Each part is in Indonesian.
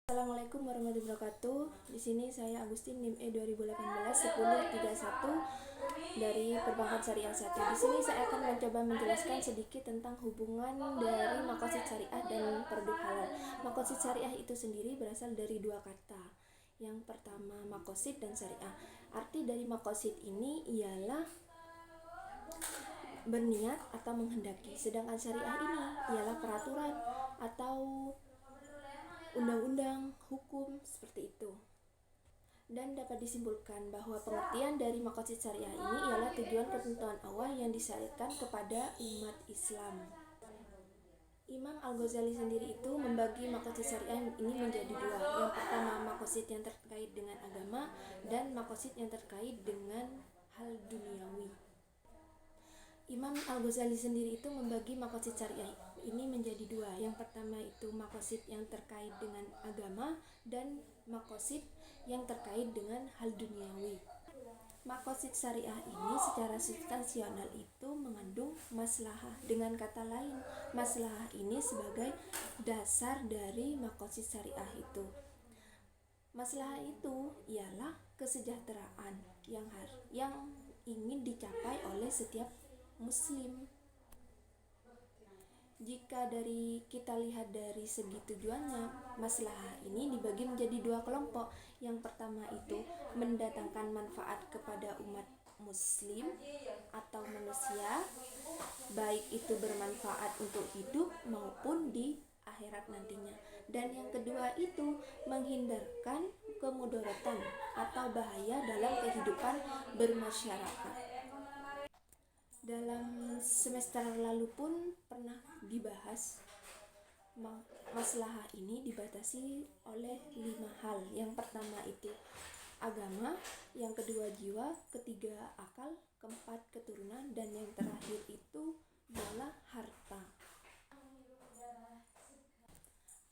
Assalamualaikum warahmatullahi wabarakatuh. Di sini saya Agustin NIM E 2018-1031 dari Perbankan Syariah 1. Di sini saya akan mencoba menjelaskan sedikit tentang hubungan dari maqasid syariah dan produk halal. Maqasid syariah itu sendiri berasal dari dua kata. Yang pertama maqasid dan syariah. Arti dari maqasid ini ialah berniat atau menghendaki, sedangkan syariah ini ialah peraturan atau undang-undang, hukum, seperti itu. Dan dapat disimpulkan bahwa pengertian dari maqasid syariah ini ialah tujuan ketentuan Allah yang disyariatkan kepada umat Islam. Imam Al-Ghazali sendiri itu membagi maqasid syariah ini menjadi dua. Yang pertama maqasid yang terkait dengan agama dan maqasid yang terkait dengan hal duniawi. Imam Al-Ghazali sendiri itu membagi maqasid syariah ini menjadi dua. Yang pertama itu maqasid yang terkait dengan agama dan maqasid yang terkait dengan hal duniawi. Maqasid syariah ini secara substansional itu mengandung maslahah. Dengan kata lain, maslahah ini sebagai dasar dari maqasid syariah itu. Maslahah itu ialah kesejahteraan yang ingin dicapai oleh setiap Muslim. Jika kita lihat dari segi tujuannya, maslahah ini dibagi menjadi dua kelompok. Yang pertama itu mendatangkan manfaat kepada umat Muslim atau manusia, baik itu bermanfaat untuk hidup maupun di akhirat nantinya. Dan yang kedua itu menghindarkan kemudaratan atau bahaya dalam kehidupan bermasyarakat. Dalam semester lalu pun pernah dibahas, maslahah ini dibatasi oleh 5 hal. Yang pertama itu agama, yang kedua jiwa, ketiga akal, keempat keturunan, dan yang terakhir itu adalah harta.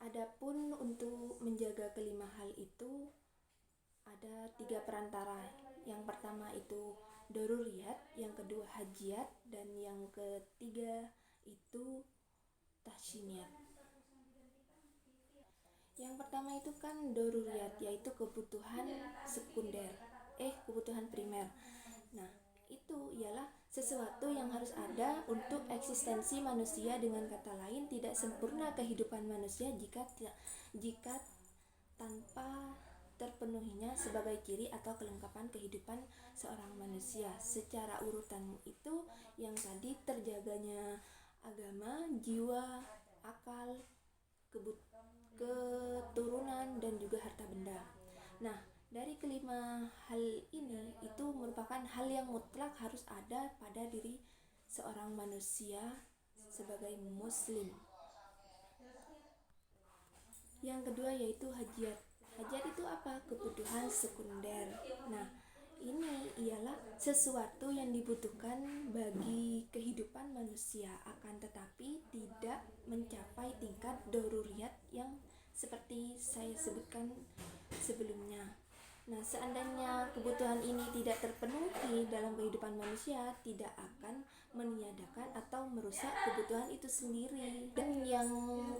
Adapun untuk menjaga kelima hal itu ada 3 perantara. Yang pertama itu daruriyat, yang kedua hajiat, dan yang ketiga itu tahsiniyat. Yang pertama itu kan daruriyat, yaitu kebutuhan sekunder, kebutuhan primer. Nah, itu ialah sesuatu yang harus ada untuk eksistensi manusia. Dengan kata lain, tidak sempurna kehidupan manusia jika tanpa terpenuhinya sebagai ciri atau kelengkapan kehidupan seorang manusia. Secara urutan itu yang tadi terjaganya agama, jiwa, akal, keturunan, dan juga harta benda. Nah, dari kelima hal ini itu merupakan hal yang mutlak harus ada pada diri seorang manusia sebagai muslim. Yang kedua yaitu hajiat. Hajiat itu apa? Kebutuhan sekunder. Nah, ini ialah sesuatu yang dibutuhkan bagi kehidupan manusia, akan tetapi tidak mencapai tingkat daruriyat yang seperti saya sebutkan sebelumnya. Nah, seandainya kebutuhan ini tidak terpenuhi dalam kehidupan manusia, tidak akan meniadakan atau merusak kebutuhan itu sendiri. Dan yang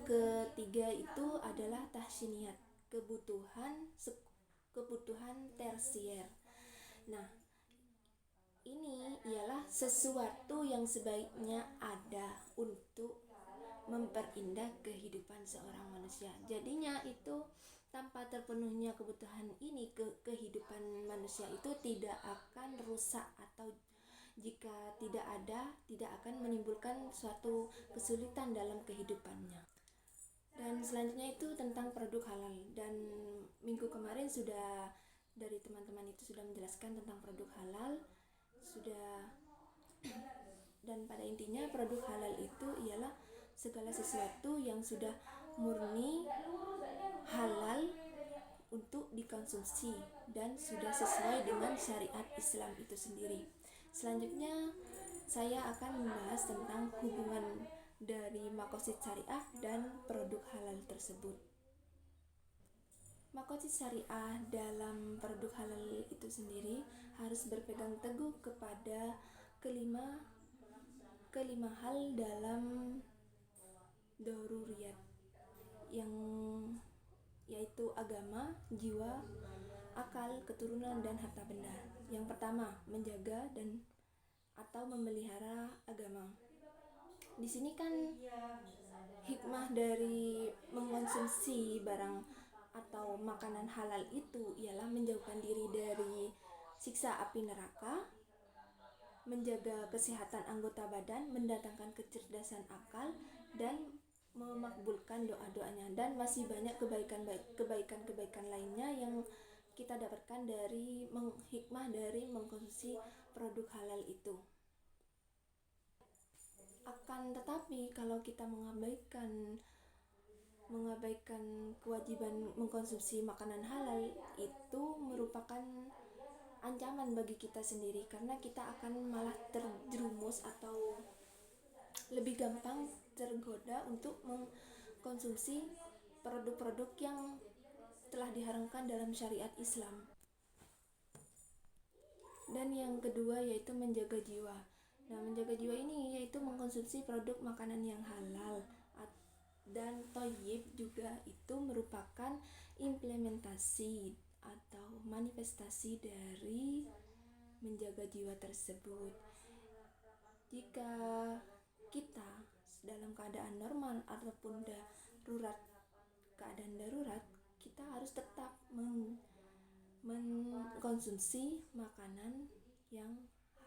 ketiga itu adalah tahsiniyat, kebutuhan tersier. Nah, ini ialah sesuatu yang sebaiknya ada untuk memperindah kehidupan seorang manusia. Jadinya itu tanpa terpenuhnya kebutuhan ini, kehidupan manusia itu tidak akan rusak, atau jika tidak ada, tidak akan menimbulkan suatu kesulitan dalam kehidupannya. Dan selanjutnya itu tentang produk halal. Dan minggu kemarin sudah dari teman-teman itu sudah menjelaskan tentang produk halal, dan pada intinya produk halal itu ialah segala sesuatu yang sudah murni halal untuk dikonsumsi dan sudah sesuai dengan syariat Islam itu sendiri. Selanjutnya saya akan membahas tentang hubungan dari maqasid syariah dan produk halal tersebut. Maqasid syariah dalam produk halal itu sendiri harus berpegang teguh kepada kelima hal dalam daruriyat, yang yaitu yaitu agama, jiwa, akal, keturunan, dan harta benda. Yang pertama, menjaga dan atau memelihara agama. Di sini kan hikmah dari mengkonsumsi barang atau makanan halal itu ialah menjauhkan diri dari siksa api neraka, menjaga kesehatan anggota badan, mendatangkan kecerdasan akal, dan memakbulkan doa-doanya. Dan masih banyak kebaikan-kebaikan lainnya yang kita dapatkan dari hikmah dari mengkonsumsi produk halal itu. Akan tetapi kalau kita mengabaikan kewajiban mengkonsumsi makanan halal, itu merupakan ancaman bagi kita sendiri, karena kita akan malah terjerumus atau lebih gampang tergoda untuk mengkonsumsi produk-produk yang telah diharamkan dalam syariat Islam. Dan yang kedua yaitu menjaga jiwa. Nah, menjaga jiwa ini yaitu mengkonsumsi produk makanan yang halal dan thayyib juga itu merupakan implementasi atau manifestasi dari menjaga jiwa tersebut. Jika kita dalam keadaan normal ataupun keadaan darurat, kita harus tetap mengkonsumsi makanan yang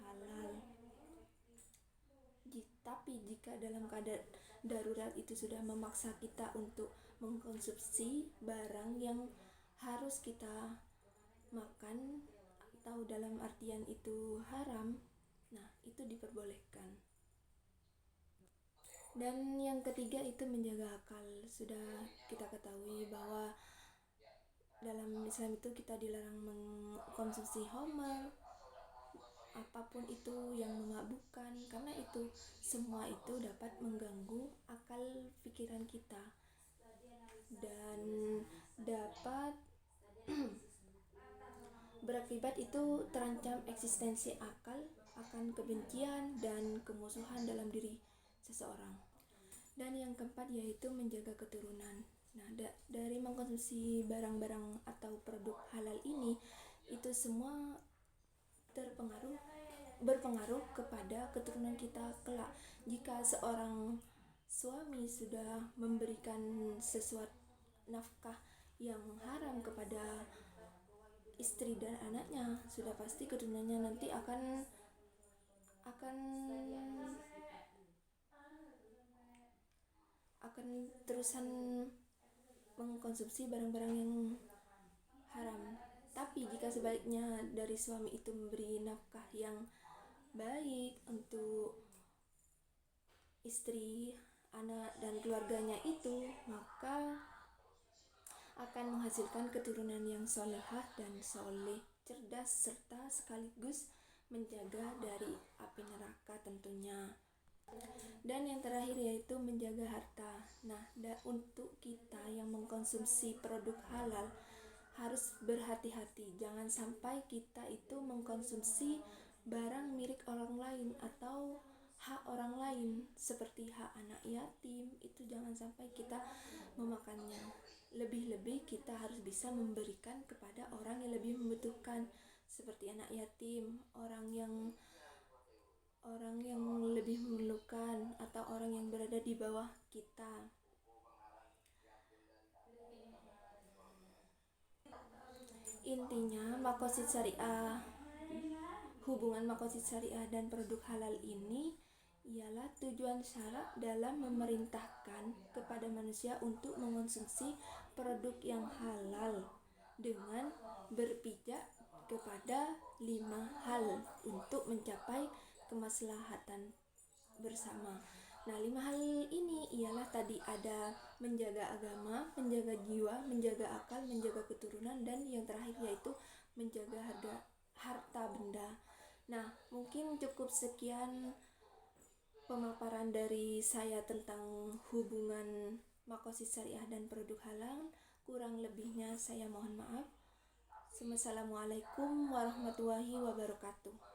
halal. Tapi jika dalam keadaan darurat itu sudah memaksa kita untuk mengkonsumsi barang yang harus kita makan atau dalam artian itu haram, nah itu diperbolehkan. Dan yang ketiga itu menjaga akal. Sudah kita ketahui bahwa dalam Islam itu kita dilarang mengkonsumsi khamar, apapun itu yang memabukkan, karena itu semua itu dapat mengganggu akal pikiran kita dan dapat berakibat itu terancam eksistensi akal, akan kebencian dan kemusuhan dalam diri seseorang. Dan yang keempat yaitu menjaga keturunan. Nah, dari mengkonsumsi barang-barang atau produk halal ini, itu semua berpengaruh kepada keturunan kita kelak. Jika seorang suami sudah memberikan sesuatu nafkah yang haram kepada istri dan anaknya, sudah pasti keturunannya nanti akan terusan mengkonsumsi barang-barang yang haram. Tapi jika sebaliknya dari suami itu memberi nafkah yang baik untuk istri, anak, dan keluarganya itu, maka akan menghasilkan keturunan yang solehah dan soleh, cerdas, serta sekaligus menjaga dari api neraka tentunya. Dan yang terakhir yaitu menjaga harta. Nah, untuk kita yang mengkonsumsi produk halal harus berhati-hati, jangan sampai kita itu mengkonsumsi barang milik orang lain atau hak orang lain seperti hak anak yatim, itu jangan sampai kita memakannya. Lebih-lebih kita harus bisa memberikan kepada orang yang lebih membutuhkan seperti anak yatim, orang yang lebih memerlukan, atau orang yang berada di bawah kita. Intinya, maqasid syariah, hubungan maqasid syariah dan produk halal ini ialah tujuan syarak dalam memerintahkan kepada manusia untuk mengonsumsi produk yang halal dengan berpijak kepada 5 hal untuk mencapai kemaslahatan bersama. Nah, 5 hal ini ialah tadi ada menjaga agama, menjaga jiwa, menjaga akal, menjaga keturunan, dan yang terakhir yaitu menjaga harta benda. Nah, mungkin cukup sekian pemaparan dari saya tentang hubungan maqasid syariah dan produk halal. Kurang lebihnya saya mohon maaf. Wassalamualaikum warahmatullahi wabarakatuh.